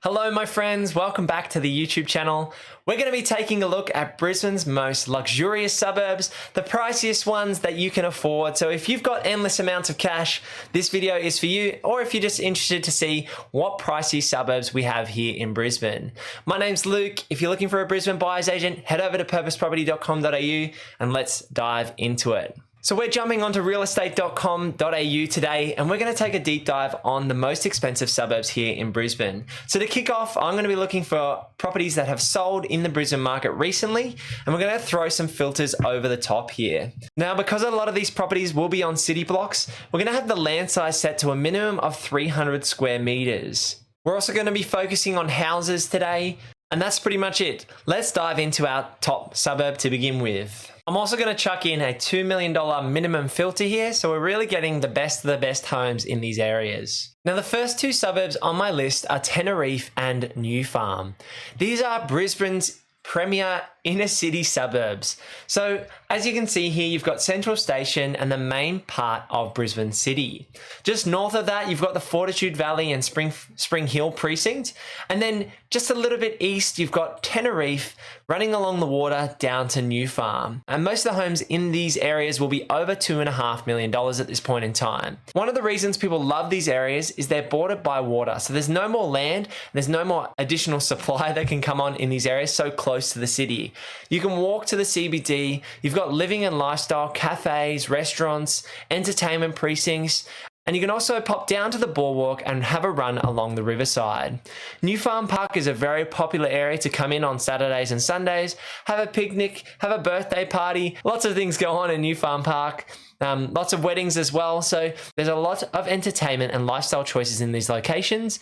Hello my friends, welcome back to the YouTube channel. We're going to be taking a look at Brisbane's most luxurious suburbs, the priciest ones that you can afford. So if you've got endless amounts of cash, this video is for you, or if you're just interested to see what pricey suburbs we have here in Brisbane. My name's Luke. If you're looking for a Brisbane buyer's agent, head over to purposeproperty.com.au and let's dive into it. So we're jumping onto realestate.com.au today, and we're going to take a deep dive on the most expensive suburbs here in Brisbane. So to kick off, I'm going to be looking for properties that have sold in the Brisbane market recently, and we're going to throw some filters over the top here. Now, because a lot of these properties will be on city blocks, we're going to have the land size set to a minimum of 300 square meters. We're also going to be focusing on houses today, and that's pretty much it. Let's dive into our top suburb to begin with. I'm also going to chuck in a $2 million minimum filter here, so we're really getting the best of the best homes in these areas. Now, the first two suburbs on my list are Teneriffe and New Farm. These are Brisbane's premier inner city suburbs. So as you can see here, you've got Central Station and the main part of Brisbane City. Just north of that, you've got the Fortitude Valley and Spring Hill precinct. And then just a little bit east, you've got Teneriffe running along the water down to New Farm. And most of the homes in these areas will be over $2.5 million at this point in time. One of the reasons people love these areas is they're bordered by water. So there's no more land, there's no more additional supply that can come on in these areas so close to the city. You can walk to the CBD, you've got living and lifestyle, cafes, restaurants, entertainment precincts, and you can also pop down to the boardwalk and have a run along the riverside. New Farm Park is a very popular area to come in on Saturdays and Sundays, have a picnic, have a birthday party, lots of things go on in New Farm Park. Lots of weddings as well. So there's a lot of entertainment and lifestyle choices in these locations,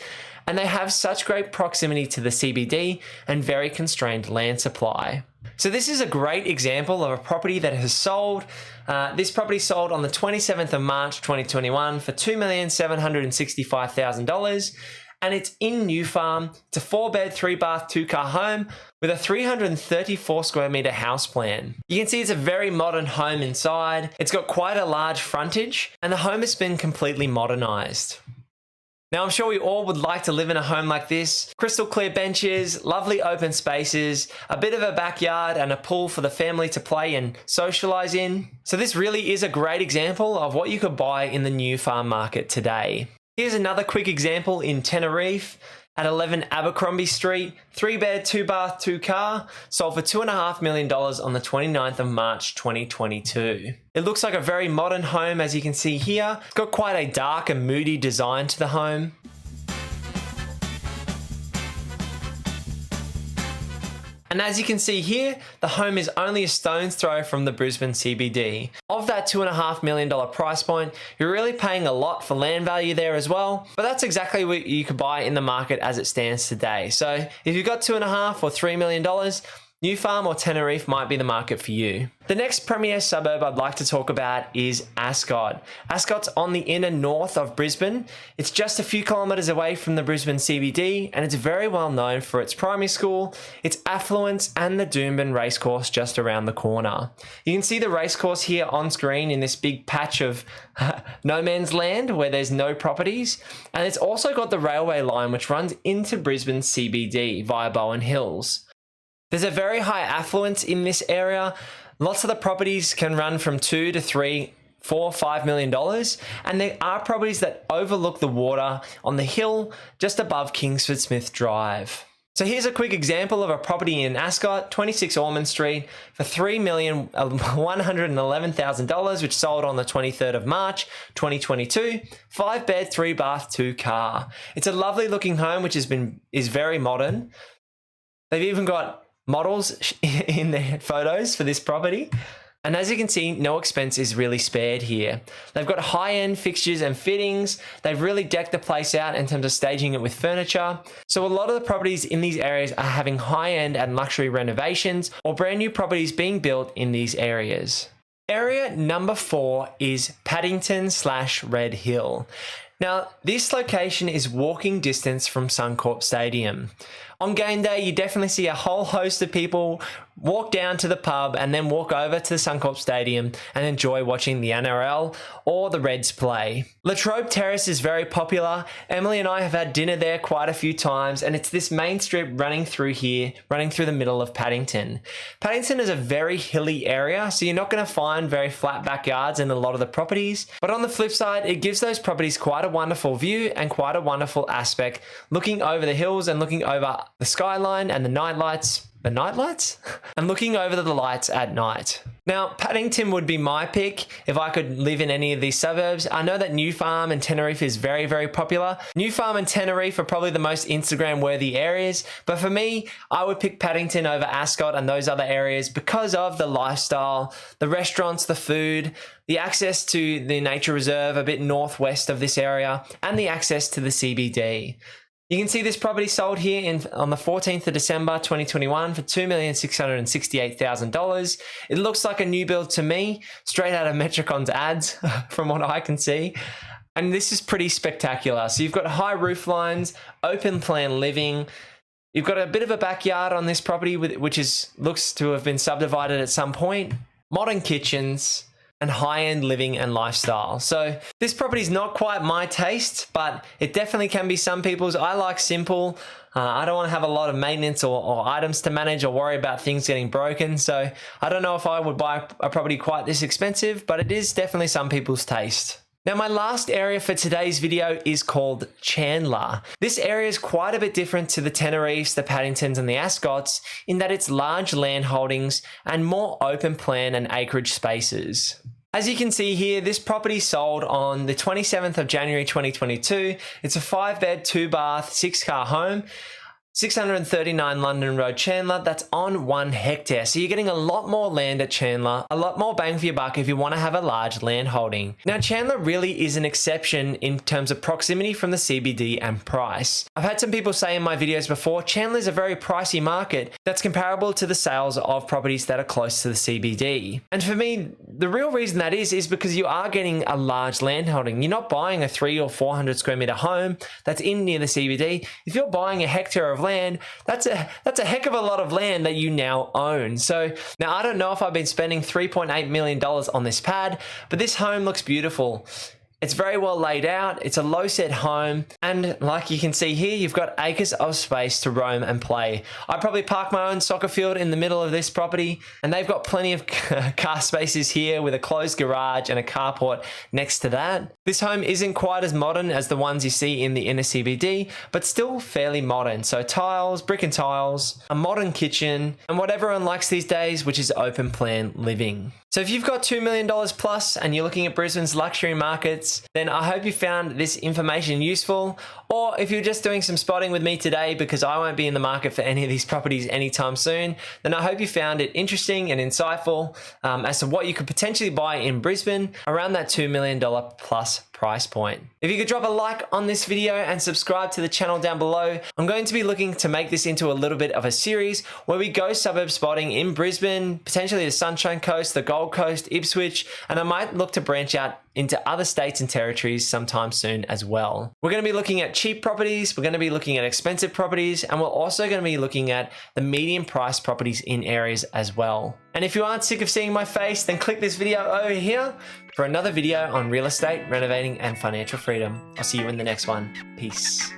and they have such great proximity to the CBD and very constrained land supply. So this is a great example of a property that has sold. This property sold on the 27th of March 2021 for $2,765,000. And it's in New Farm. It's a 4-bed, 3-bath, 2-car home with a 334 square meter house plan. You can see it's a very modern home inside. It's got quite a large frontage, and the home has been completely modernized. Now, I'm sure we all would like to live in a home like this. Crystal clear benches, lovely open spaces, a bit of a backyard and a pool for the family to play and socialize in. So this really is a great example of what you could buy in the New Farm market today. Here's another quick example in Teneriffe at 11 Abercrombie Street, 3-bed, 2-bath, 2-car, sold for $2.5 million on the 29th of March 2022. It looks like a very modern home, as you can see here. It's got quite a dark and moody design to the home. And as you can see here, the home is only a stone's throw from the Brisbane CBD. Of that $2.5 million price point, you're really paying a lot for land value there as well, but that's exactly what you could buy in the market as it stands today. So if you've got $2.5 or $3 million, New Farm or Teneriffe might be the market for you. The next premier suburb I'd like to talk about is Ascot. Ascot's on the inner north of Brisbane. It's just a few kilometres away from the Brisbane CBD, and it's very well known for its primary school, its affluence, and the Doomben racecourse just around the corner. You can see the racecourse here on screen in this big patch of no man's land where there's no properties, and it's also got the railway line which runs into Brisbane CBD via Bowen Hills. There's a very high affluence in this area. Lots of the properties can run from $2 to $3, $4, $5 million. And there are properties that overlook the water on the hill just above Kingsford Smith Drive. So here's a quick example of a property in Ascot, 26 Ormond Street for $3,111,000, which sold on the 23rd of March, 2022, 5-bed, 3-bath, 2-car. It's a lovely looking home, which is very modern. They've even got models in their photos for this property. And as you can see, no expense is really spared here. They've got high-end fixtures and fittings. They've really decked the place out in terms of staging it with furniture. So a lot of the properties in these areas are having high-end and luxury renovations or brand new properties being built in these areas. Area number 4 is Paddington/Red Hill. Now, this location is walking distance from Suncorp Stadium. On game day, you definitely see a whole host of people walk down to the pub and then walk over to the Suncorp Stadium and enjoy watching the NRL or the Reds play. Latrobe Terrace is very popular. Emily and I have had dinner there quite a few times, and it's this main strip running through here, running through the middle of Paddington. Paddington is a very hilly area, so you're not going to find very flat backyards in a lot of the properties. But on the flip side, it gives those properties quite a wonderful view and quite a wonderful aspect, looking over the hills and looking over the skyline and the nightlights. The nightlights? And looking over the lights at night. Now, Paddington would be my pick if I could live in any of these suburbs. I know that New Farm and Tenerife is very, very popular. New Farm and Tenerife are probably the most Instagram-worthy areas, but for me, I would pick Paddington over Ascot and those other areas because of the lifestyle, the restaurants, the food, the access to the nature reserve a bit northwest of this area, and the access to the CBD. You can see this property sold here on the 14th of December 2021 for $2,668,000. It looks like a new build to me, straight out of Metricon's ads from what I can see. And this is pretty spectacular. So you've got high roof lines, open plan living. You've got a bit of a backyard on this property which looks to have been subdivided at some point. Modern kitchens and high-end living and lifestyle. So this property is not quite my taste, but it definitely can be some people's. I like simple. I don't want to have a lot of maintenance or items to manage or worry about things getting broken. So I don't know if I would buy a property quite this expensive, but it is definitely some people's taste. Now, my last area for today's video is called Chandler. This area is quite a bit different to the Tenerifes, the Paddingtons, and the Ascots in that it's large land holdings and more open plan and acreage spaces. As you can see here, this property sold on the 27th of January 2022. It's a 5-bed, 2-bath, 6-car home. 639 London Road, Chandler. That's on 1 hectare. So you're getting a lot more land at Chandler, a lot more bang for your buck if you want to have a large land holding. Now, Chandler really is an exception in terms of proximity from the CBD and price. I've had some people say in my videos before, Chandler is a very pricey market that's comparable to the sales of properties that are close to the CBD. And for me, the real reason that is because you are getting a large land holding. You're not buying a 300 or 400 square meter home that's in near the CBD. If you're buying a hectare of land, that's a heck of a lot of land that you now own. So now I don't know if I've been spending $3.8 million on this pad, but this home looks beautiful. It's very well laid out. It's a low set home. And like you can see here, you've got acres of space to roam and play. I probably park my own soccer field in the middle of this property, and they've got plenty of car spaces here with a closed garage and a carport next to that. This home isn't quite as modern as the ones you see in the inner CBD, but still fairly modern. So tiles, brick and tiles, a modern kitchen, and what everyone likes these days, which is open plan living. So if you've got $2 million plus and you're looking at Brisbane's luxury markets, then I hope you found this information useful. Or if you're just doing some spotting with me today because I won't be in the market for any of these properties anytime soon, then I hope you found it interesting and insightful as to what you could potentially buy in Brisbane around that $2 million plus price point. If you could drop a like on this video and subscribe to the channel down below, I'm going to be looking to make this into a little bit of a series where we go suburb spotting in Brisbane, potentially the Sunshine Coast, the Gold Coast, Ipswich, and I might look to branch out into other states and territories sometime soon as well. We're going to be looking at cheap properties, we're going to be looking at expensive properties, and we're also going to be looking at the medium price properties in areas as well. And if you aren't sick of seeing my face, then click this video over here for another video on real estate, renovating, and financial freedom. I'll see you in the next one. Peace.